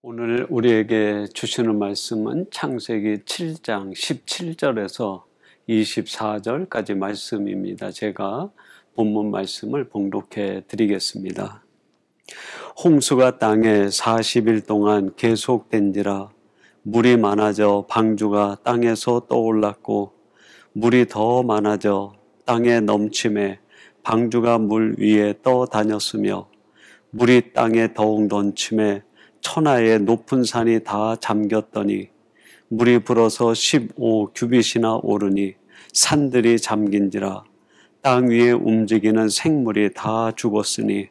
오늘 우리에게 주시는 말씀은 창세기 7장 17절에서 24절까지 말씀입니다. 제가 본문 말씀을 봉독해 드리겠습니다. 홍수가 땅에 40일 동안 계속된지라 물이 많아져 방주가 땅에서 떠올랐고 물이 더 많아져 땅에 넘침에 방주가 물 위에 떠다녔으며 물이 땅에 더욱 넘침에 천하의 높은 산이 다 잠겼더니 물이 불어서 15규빗이나 오르니 산들이 잠긴지라 땅 위에 움직이는 생물이 다 죽었으니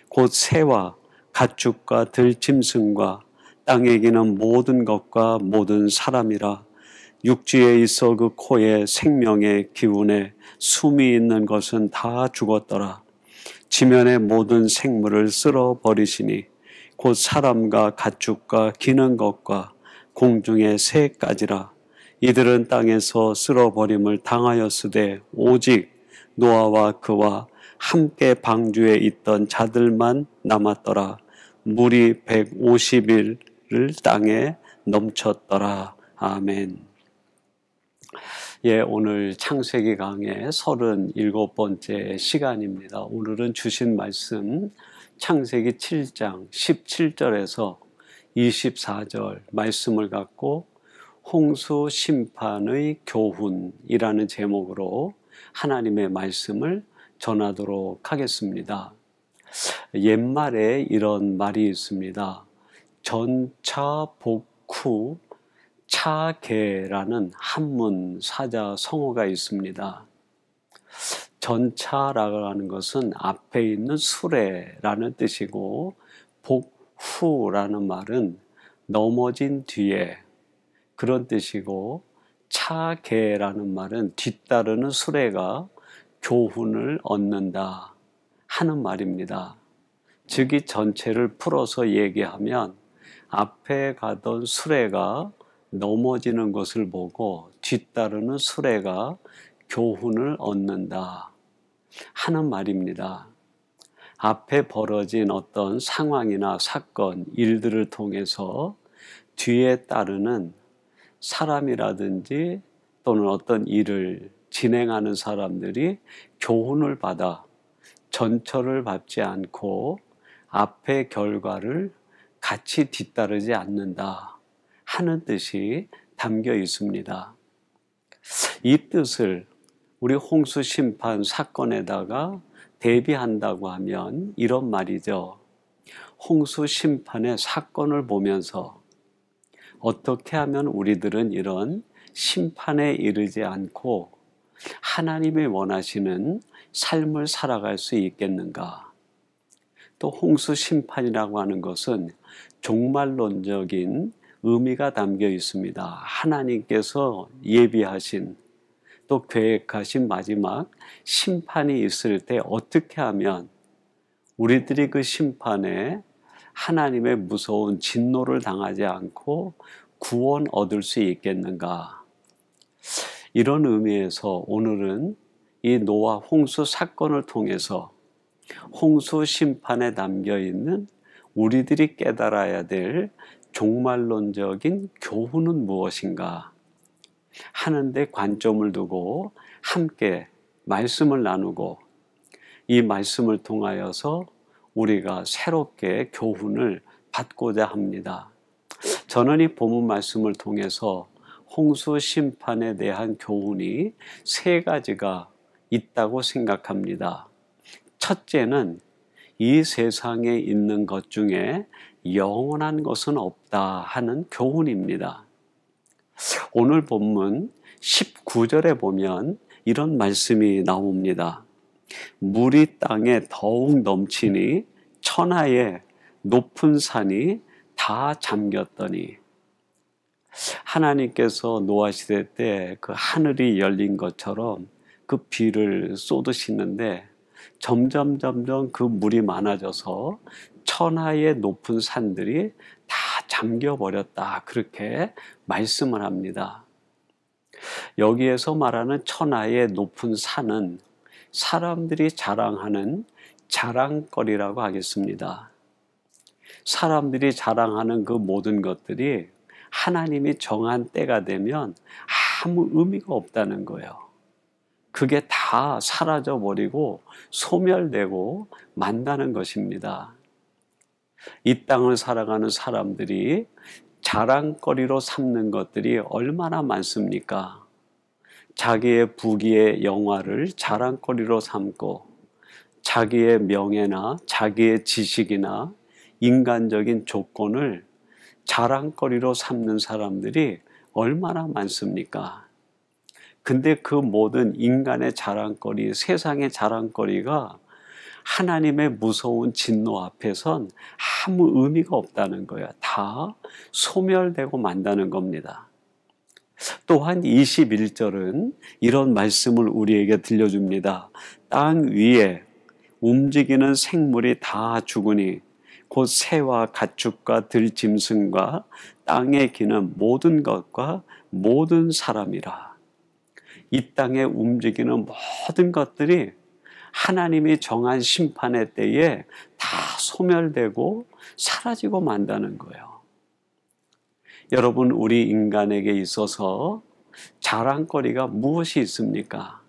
곧 새와 가축과 들짐승과 땅에 기는 모든 것과 모든 사람이라 육지에 있어 그 코에 생명의 기운에 숨이 있는 것은 다 죽었더라. 지면의 모든 생물을 쓸어버리시니 곧 사람과 가축과 기는 것과 공중의 새까지라. 이들은 땅에서 쓸어버림을 당하였으되 오직 노아와 그와 함께 방주에 있던 자들만 남았더라. 물이 150일을 땅에 넘쳤더라. 아멘. 오늘 창세기 강의 37번째 시간입니다. 오늘은 주신 말씀 창세기 7장 17절에서 24절 말씀을 갖고 홍수 심판의 교훈이라는 제목으로 하나님의 말씀을 전하도록 하겠습니다. 옛말에 이런 말이 있습니다. 전차복후 차계라는 한문 사자 성어가 있습니다. 전차라고 하는 것은 앞에 있는 수레라는 뜻이고 복후라는 말은 넘어진 뒤에 그런 뜻이고 차계라는 말은 뒤따르는 수레가 교훈을 얻는다 하는 말입니다. 즉 이 전체를 풀어서 얘기하면 앞에 가던 수레가 넘어지는 것을 보고 뒤따르는 수레가 교훈을 얻는다 하는 말입니다. 앞에 벌어진 어떤 상황이나 사건, 일들을 통해서 뒤에 따르는 사람이라든지 또는 어떤 일을 진행하는 사람들이 교훈을 받아 전철을 밟지 않고 앞의 결과를 같이 뒤따르지 않는다 하는 뜻이 담겨 있습니다. 이 뜻을 우리 홍수 심판 사건에다가 대비한다고 하면 이런 말이죠. 홍수 심판의 사건을 보면서 어떻게 하면 우리들은 이런 심판에 이르지 않고 하나님이 원하시는 삶을 살아갈 수 있겠는가? 또 홍수 심판이라고 하는 것은 종말론적인 의미가 담겨 있습니다. 하나님께서 예비하신 또 계획하신 마지막 심판이 있을 때 어떻게 하면 우리들이 그 심판에 하나님의 무서운 진노를 당하지 않고 구원 얻을 수 있겠는가? 이런 의미에서 오늘은 이 노아 홍수 사건을 통해서 홍수 심판에 담겨 있는 우리들이 깨달아야 될 종말론적인 교훈은 무엇인가 하는데 관점을 두고 함께 말씀을 나누고 이 말씀을 통하여서 우리가 새롭게 교훈을 받고자 합니다. 저는 이 본문 말씀을 통해서 홍수 심판에 대한 교훈이 세 가지가 있다고 생각합니다. 첫째는 이 세상에 있는 것 중에 영원한 것은 없다 하는 교훈입니다. 오늘 본문 19절에 보면 이런 말씀이 나옵니다. 물이 땅에 더욱 넘치니 천하의 높은 산이 다 잠겼더니 하나님께서 노아 시대 때 그 하늘이 열린 것처럼 그 비를 쏟으시는데 점점 그 물이 많아져서 천하의 높은 산들이 다 잠겨버렸다 그렇게 말씀을 합니다. 여기에서 말하는 천하의 높은 산은 사람들이 자랑하는 자랑거리라고 하겠습니다. 사람들이 자랑하는 그 모든 것들이 하나님이 정한 때가 되면 아무 의미가 없다는 거예요. 그게 다 사라져버리고 소멸되고 만다는 것입니다. 이 땅을 살아가는 사람들이 자랑거리로 삼는 것들이 얼마나 많습니까? 자기의 부귀의 영화를 자랑거리로 삼고 자기의 명예나 자기의 지식이나 인간적인 조건을 자랑거리로 삼는 사람들이 얼마나 많습니까? 근데 그 모든 인간의 자랑거리, 세상의 자랑거리가 하나님의 무서운 진노 앞에선 아무 의미가 없다는 거야. 다 소멸되고 만다는 겁니다. 또한 21절은 이런 말씀을 우리에게 들려줍니다. 땅 위에 움직이는 생물이 다 죽으니 곧 새와 가축과 들짐승과 땅에 기는 모든 것과 모든 사람이라. 이 땅에 움직이는 모든 것들이 하나님이 정한 심판의 때에 다 소멸되고 사라지고 만다는 거예요. 여러분, 우리 인간에게 있어서 자랑거리가 무엇이 있습니까?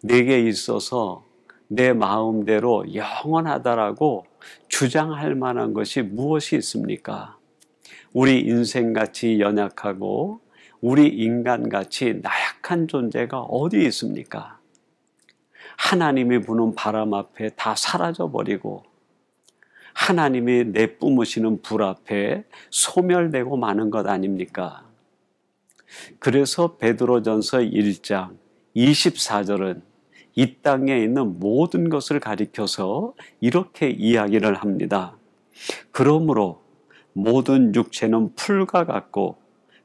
내게 있어서 내 마음대로 영원하다라고 주장할 만한 것이 무엇이 있습니까? 우리 인생같이 연약하고 우리 인간같이 나약한 존재가 어디 있습니까? 하나님이 부는 바람 앞에 다 사라져버리고 하나님이 내뿜으시는 불 앞에 소멸되고 마는 것 아닙니까? 그래서 베드로전서 1장 24절은 이 땅에 있는 모든 것을 가리켜서 이렇게 이야기를 합니다. 그러므로 모든 육체는 풀과 같고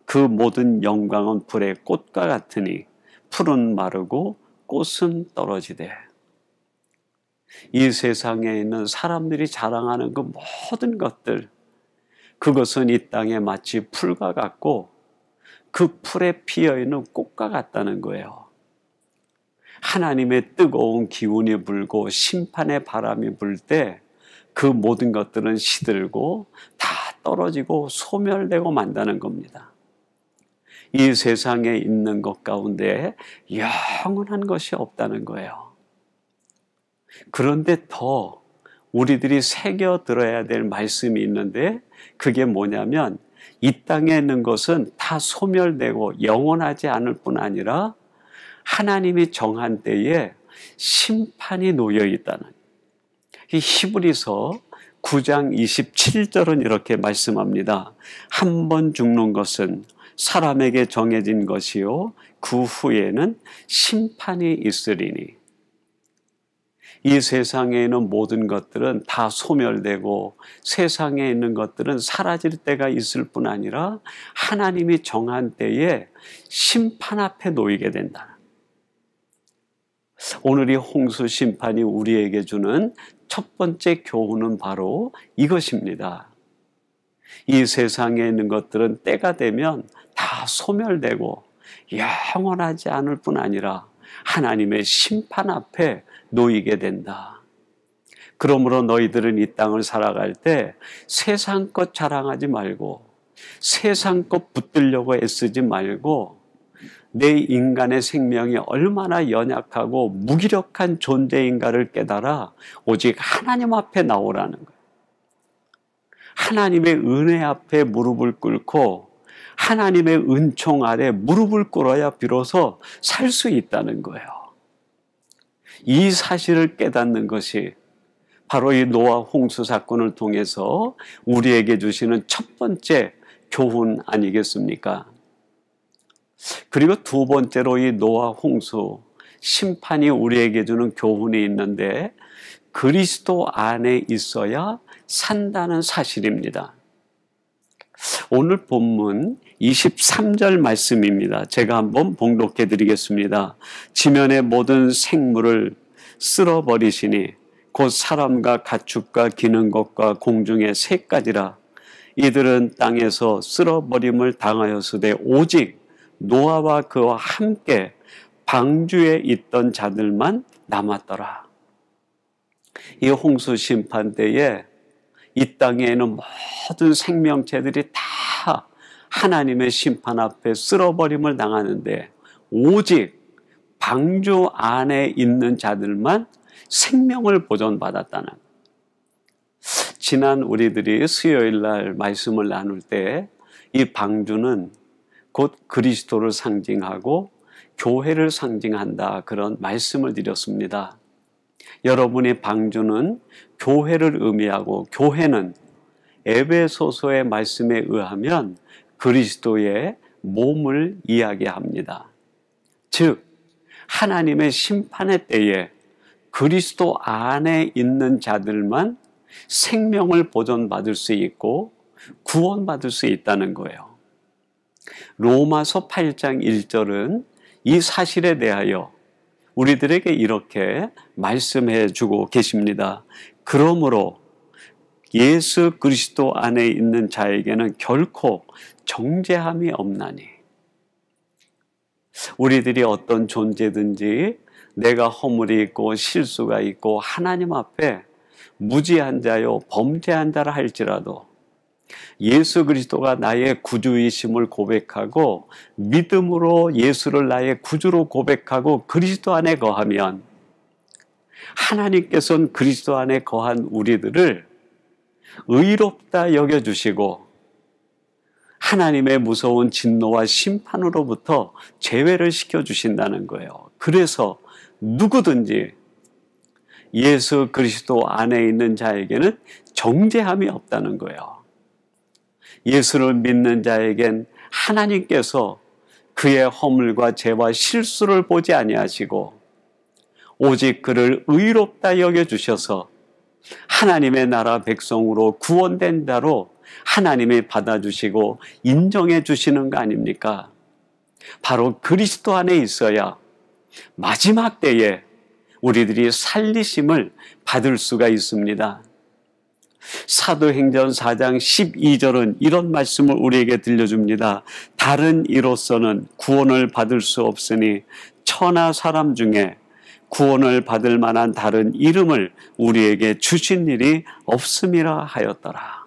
그 모든 영광은 불의 꽃과 같으니 풀은 마르고 꽃은 떨어지되. 이 세상에 있는 사람들이 자랑하는 그 모든 것들, 그것은 이 땅에 마치 풀과 같고 그 풀에 피어있는 꽃과 같다는 거예요. 하나님의 뜨거운 기운이 불고 심판의 바람이 불 때 그 모든 것들은 시들고 다 떨어지고 소멸되고 만다는 겁니다. 이 세상에 있는 것 가운데 영원한 것이 없다는 거예요. 그런데 더 우리들이 새겨들어야 될 말씀이 있는데 그게 뭐냐면 이 땅에 있는 것은 다 소멸되고 영원하지 않을 뿐 아니라 하나님이 정한 때에 심판이 놓여 있다는. 이 히브리서 9장 27절은 이렇게 말씀합니다. 한 번 죽는 것은 사람에게 정해진 것이요 그 후에는 심판이 있으리니. 이 세상에 있는 모든 것들은 다 소멸되고 세상에 있는 것들은 사라질 때가 있을 뿐 아니라 하나님이 정한 때에 심판 앞에 놓이게 된다. 오늘 이 홍수 심판이 우리에게 주는 첫 번째 교훈은 바로 이것입니다. 이 세상에 있는 것들은 때가 되면 다 소멸되고 영원하지 않을 뿐 아니라 하나님의 심판 앞에 놓이게 된다. 그러므로 너희들은 이 땅을 살아갈 때 세상 것 자랑하지 말고 세상 것 붙들려고 애쓰지 말고 내 인간의 생명이 얼마나 연약하고 무기력한 존재인가를 깨달아 오직 하나님 앞에 나오라는 거예요. 하나님의 은혜 앞에 무릎을 꿇고 하나님의 은총 아래 무릎을 꿇어야 비로소 살 수 있다는 거예요. 이 사실을 깨닫는 것이 바로 이 노아 홍수 사건을 통해서 우리에게 주시는 첫 번째 교훈 아니겠습니까? 그리고 두 번째로 이 노아 홍수 심판이 우리에게 주는 교훈이 있는데 그리스도 안에 있어야 산다는 사실입니다. 오늘 본문 23절 말씀입니다. 제가 한번 봉독해 드리겠습니다. 지면의 모든 생물을 쓸어버리시니 곧 사람과 가축과 기는 것과 공중의 새까지라. 이들은 땅에서 쓸어버림을 당하였으되 오직 노아와 그와 함께 방주에 있던 자들만 남았더라. 이 홍수 심판 때에 이 땅에 있는 모든 생명체들이 다 하나님의 심판 앞에 쓸어버림을 당하는데 오직 방주 안에 있는 자들만 생명을 보존받았다는. 지난 우리들이 수요일 날 말씀을 나눌 때 이 방주는 곧 그리스도를 상징하고 교회를 상징한다, 그런 말씀을 드렸습니다. 여러분의 방주는 교회를 의미하고, 교회는 에베소서의 말씀에 의하면 그리스도의 몸을 이야기합니다. 즉 하나님의 심판의 때에 그리스도 안에 있는 자들만 생명을 보존받을 수 있고 구원받을 수 있다는 거예요. 로마서 8장 1절은 이 사실에 대하여 우리들에게 이렇게 말씀해 주고 계십니다. 그러므로 예수 그리스도 안에 있는 자에게는 결코 정죄함이 없나니. 우리들이 어떤 존재든지 내가 허물이 있고 실수가 있고 하나님 앞에 무지한 자요 범죄한 자라 할지라도 예수 그리스도가 나의 구주이심을 고백하고 믿음으로 예수를 나의 구주로 고백하고 그리스도 안에 거하면 하나님께서는 그리스도 안에 거한 우리들을 의롭다 여겨주시고 하나님의 무서운 진노와 심판으로부터 제외를 시켜주신다는 거예요. 그래서 누구든지 예수 그리스도 안에 있는 자에게는 정죄함이 없다는 거예요. 예수를 믿는 자에겐 하나님께서 그의 허물과 죄와 실수를 보지 아니하시고 오직 그를 의롭다 여겨주셔서 하나님의 나라 백성으로 구원된 자로 하나님이 받아주시고 인정해 주시는 거 아닙니까? 바로 그리스도 안에 있어야 마지막 때에 우리들이 살리심을 받을 수가 있습니다. 사도행전 4장 12절은 이런 말씀을 우리에게 들려줍니다. 다른 이로서는 구원을 받을 수 없으니 천하 사람 중에 구원을 받을 만한 다른 이름을 우리에게 주신 일이 없음이라 하였더라.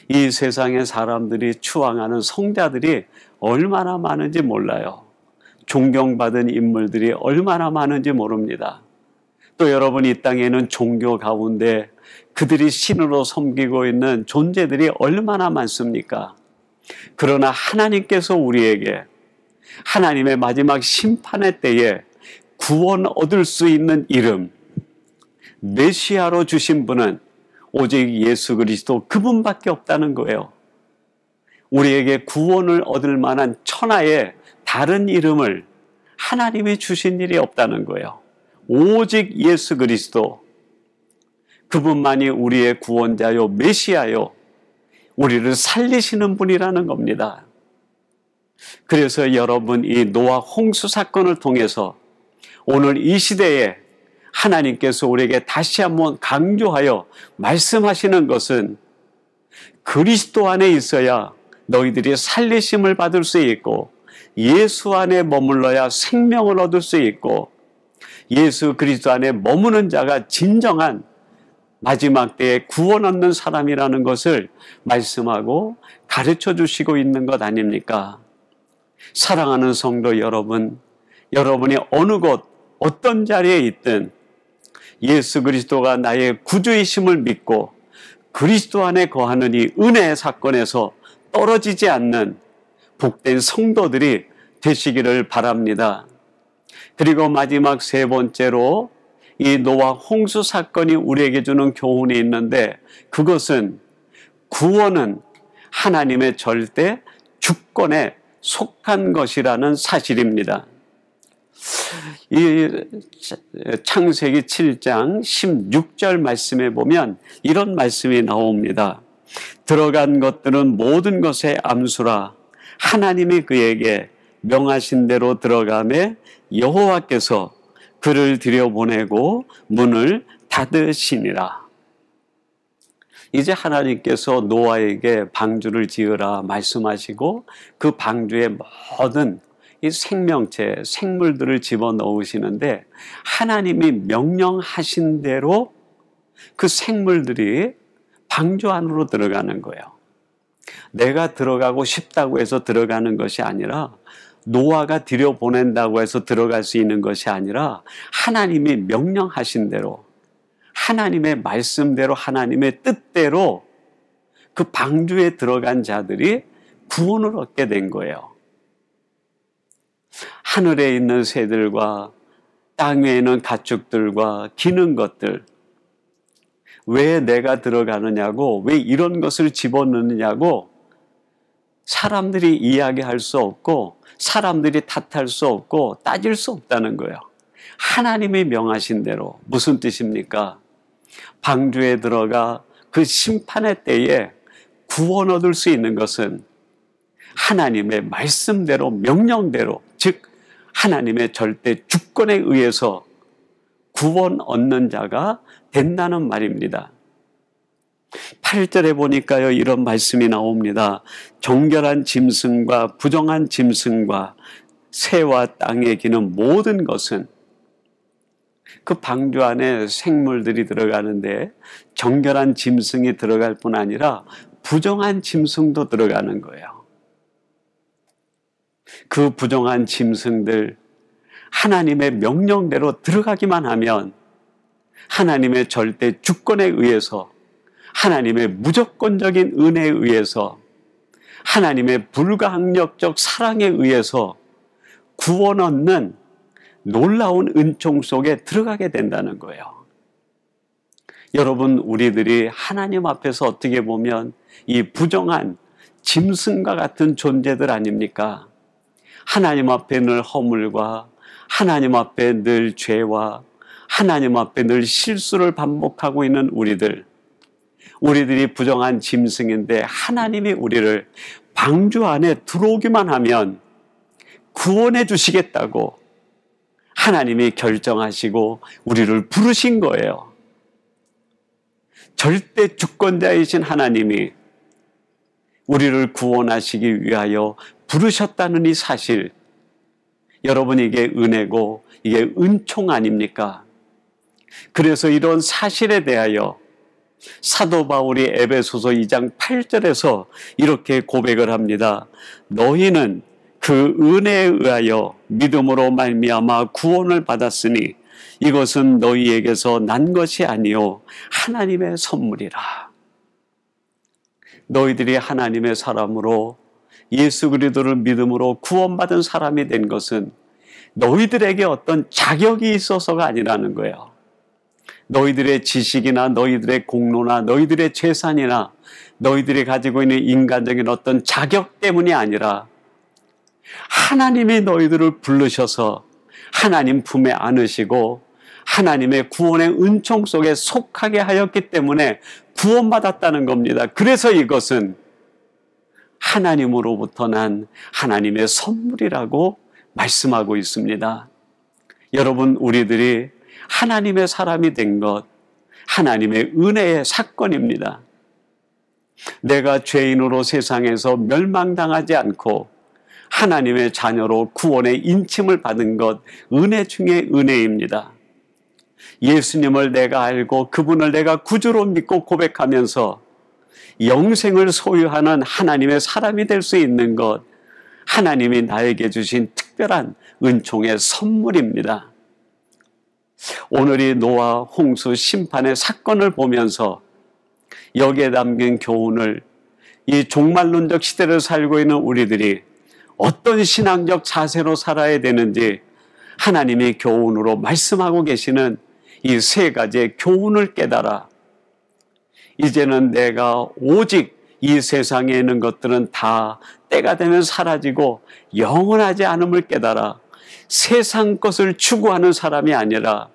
이 세상의 사람들이 추앙하는 성자들이 얼마나 많은지 몰라요. 존경받은 인물들이 얼마나 많은지 모릅니다. 또 여러분, 이 땅에는 종교 가운데 그들이 신으로 섬기고 있는 존재들이 얼마나 많습니까? 그러나 하나님께서 우리에게 하나님의 마지막 심판의 때에 구원 얻을 수 있는 이름, 메시아로 주신 분은 오직 예수 그리스도 그분밖에 없다는 거예요. 우리에게 구원을 얻을 만한 천하의 다른 이름을 하나님이 주신 일이 없다는 거예요. 오직 예수 그리스도, 그분만이 우리의 구원자요 메시아요 우리를 살리시는 분이라는 겁니다. 그래서 여러분, 이 노아 홍수 사건을 통해서 오늘 이 시대에 하나님께서 우리에게 다시 한번 강조하여 말씀하시는 것은 그리스도 안에 있어야 너희들이 살리심을 받을 수 있고 예수 안에 머물러야 생명을 얻을 수 있고 예수 그리스도 안에 머무는 자가 진정한 마지막 때에 구원 얻는 사람이라는 것을 말씀하고 가르쳐 주시고 있는 것 아닙니까? 사랑하는 성도 여러분, 여러분이 어느 곳 어떤 자리에 있든 예수 그리스도가 나의 구주이심을 믿고 그리스도 안에 거하는 이 은혜의 사건에서 떨어지지 않는 복된 성도들이 되시기를 바랍니다. 그리고 마지막 세 번째로 이 노아 홍수 사건이 우리에게 주는 교훈이 있는데, 그것은 구원은 하나님의 절대 주권에 속한 것이라는 사실입니다. 이 창세기 7장 16절 말씀에 보면 이런 말씀이 나옵니다. 들어간 것들은 모든 것의 암수라 하나님이 그에게 명하신 대로 들어가매 여호와께서 그를 들여보내고 문을 닫으시니라. 이제 하나님께서 노아에게 방주를 지으라 말씀하시고 그 방주에 모든 이 생명체, 생물들을 집어넣으시는데 하나님이 명령하신 대로 그 생물들이 방주 안으로 들어가는 거예요. 내가 들어가고 싶다고 해서 들어가는 것이 아니라 노아가 들여보낸다고 해서 들어갈 수 있는 것이 아니라 하나님이 명령하신 대로 하나님의 말씀대로 하나님의 뜻대로 그 방주에 들어간 자들이 구원을 얻게 된 거예요. 하늘에 있는 새들과 땅 위에 있는 가축들과 기는 것들, 왜 내가 들어가느냐고, 왜 이런 것을 집어넣느냐고 사람들이 이야기할 수 없고 사람들이 탓할 수 없고 따질 수 없다는 거예요. 하나님이 명하신 대로. 무슨 뜻입니까? 방주에 들어가 그 심판의 때에 구원 얻을 수 있는 것은 하나님의 말씀대로 명령대로, 즉 하나님의 절대 주권에 의해서 구원 얻는 자가 된다는 말입니다. 8절에 보니까요, 이런 말씀이 나옵니다. 정결한 짐승과 부정한 짐승과 새와 땅에 기는 모든 것은, 그 방주 안에 생물들이 들어가는데 정결한 짐승이 들어갈 뿐 아니라 부정한 짐승도 들어가는 거예요. 그 부정한 짐승들, 하나님의 명령대로 들어가기만 하면 하나님의 절대 주권에 의해서, 하나님의 무조건적인 은혜에 의해서, 하나님의 불가항력적 사랑에 의해서 구원 얻는 놀라운 은총 속에 들어가게 된다는 거예요. 여러분, 우리들이 하나님 앞에서 어떻게 보면 이 부정한 짐승과 같은 존재들 아닙니까? 하나님 앞에 늘 허물과 하나님 앞에 늘 죄와 하나님 앞에 늘 실수를 반복하고 있는 우리들이 부정한 짐승인데 하나님이 우리를 방주 안에 들어오기만 하면 구원해 주시겠다고 하나님이 결정하시고 우리를 부르신 거예요. 절대 주권자이신 하나님이 우리를 구원하시기 위하여 부르셨다는 이 사실, 여러분, 이게 은혜고 이게 은총 아닙니까? 그래서 이런 사실에 대하여 사도 바울이 에베소서 2장 8절에서 이렇게 고백을 합니다. 너희는 그 은혜에 의하여 믿음으로 말미암아 구원을 받았으니 이것은 너희에게서 난 것이 아니요 하나님의 선물이라. 너희들이 하나님의 사람으로 예수 그리스도를 믿음으로 구원받은 사람이 된 것은 너희들에게 어떤 자격이 있어서가 아니라는 거예요. 너희들의 지식이나 너희들의 공로나 너희들의 재산이나 너희들이 가지고 있는 인간적인 어떤 자격 때문이 아니라 하나님이 너희들을 부르셔서 하나님 품에 안으시고 하나님의 구원의 은총 속에 속하게 하였기 때문에 구원받았다는 겁니다. 그래서 이것은 하나님으로부터 난 하나님의 선물이라고 말씀하고 있습니다. 여러분, 우리들이 하나님의 사람이 된 것, 하나님의 은혜의 사건입니다. 내가 죄인으로 세상에서 멸망당하지 않고 하나님의 자녀로 구원의 인침을 받은 것, 은혜 중에 은혜입니다. 예수님을 내가 알고 그분을 내가 구주로 믿고 고백하면서 영생을 소유하는 하나님의 사람이 될 수 있는 것, 하나님이 나에게 주신 특별한 은총의 선물입니다. 오늘이 노아 홍수 심판의 사건을 보면서 여기에 담긴 교훈을, 이 종말론적 시대를 살고 있는 우리들이 어떤 신앙적 자세로 살아야 되는지 하나님이 교훈으로 말씀하고 계시는 이 세 가지의 교훈을 깨달아 이제는 내가 오직 이 세상에 있는 것들은 다 때가 되면 사라지고 영원하지 않음을 깨달아 세상 것을 추구하는 사람이 아니라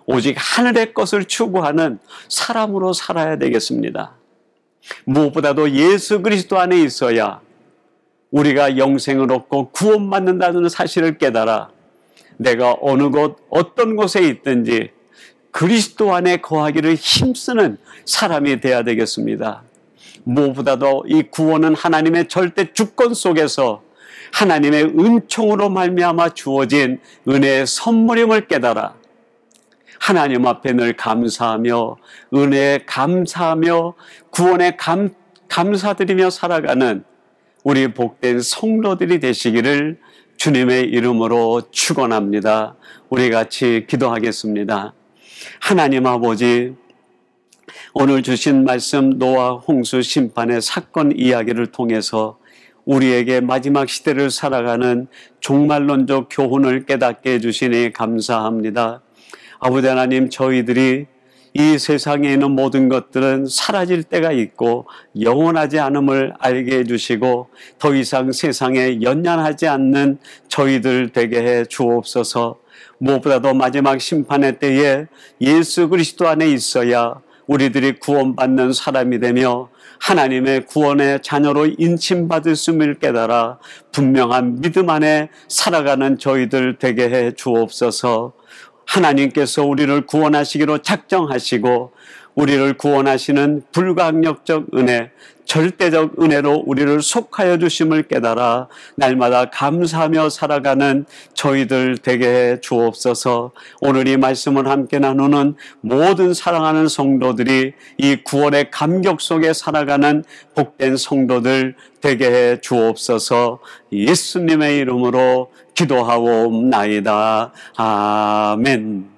오직 하늘의 것을 추구하는 사람으로 살아야 되겠습니다. 무엇보다도 예수 그리스도 안에 있어야 우리가 영생을 얻고 구원받는다는 사실을 깨달아 내가 어느 곳 어떤 곳에 있든지 그리스도 안에 거하기를 힘쓰는 사람이 되어야 되겠습니다. 무엇보다도 이 구원은 하나님의 절대 주권 속에서 하나님의 은총으로 말미암아 주어진 은혜의 선물임을 깨달아 하나님 앞에 늘 감사하며 은혜에 감사하며 구원에 감사드리며 살아가는 우리 복된 성도들이 되시기를 주님의 이름으로 축원합니다. 우리 같이 기도하겠습니다. 하나님 아버지, 오늘 주신 말씀 노아 홍수 심판의 사건 이야기를 통해서 우리에게 마지막 시대를 살아가는 종말론적 교훈을 깨닫게 해주시니 감사합니다. 아버지 하나님, 저희들이 이 세상에 있는 모든 것들은 사라질 때가 있고 영원하지 않음을 알게 해주시고 더 이상 세상에 연연하지 않는 저희들 되게 해 주옵소서. 무엇보다도 마지막 심판의 때에 예수 그리스도 안에 있어야 우리들이 구원받는 사람이 되며 하나님의 구원의 자녀로 인침받았음을 깨달아 분명한 믿음 안에 살아가는 저희들 되게 해 주옵소서. 하나님께서 우리를 구원하시기로 작정하시고 우리를 구원하시는 불가항력적 은혜, 절대적 은혜로 우리를 속하여 주심을 깨달아 날마다 감사하며 살아가는 저희들 되게 해 주옵소서. 오늘 이 말씀을 함께 나누는 모든 사랑하는 성도들이 이 구원의 감격 속에 살아가는 복된 성도들 되게 해 주옵소서. 예수님의 이름으로 기도하옵나이다. 아멘.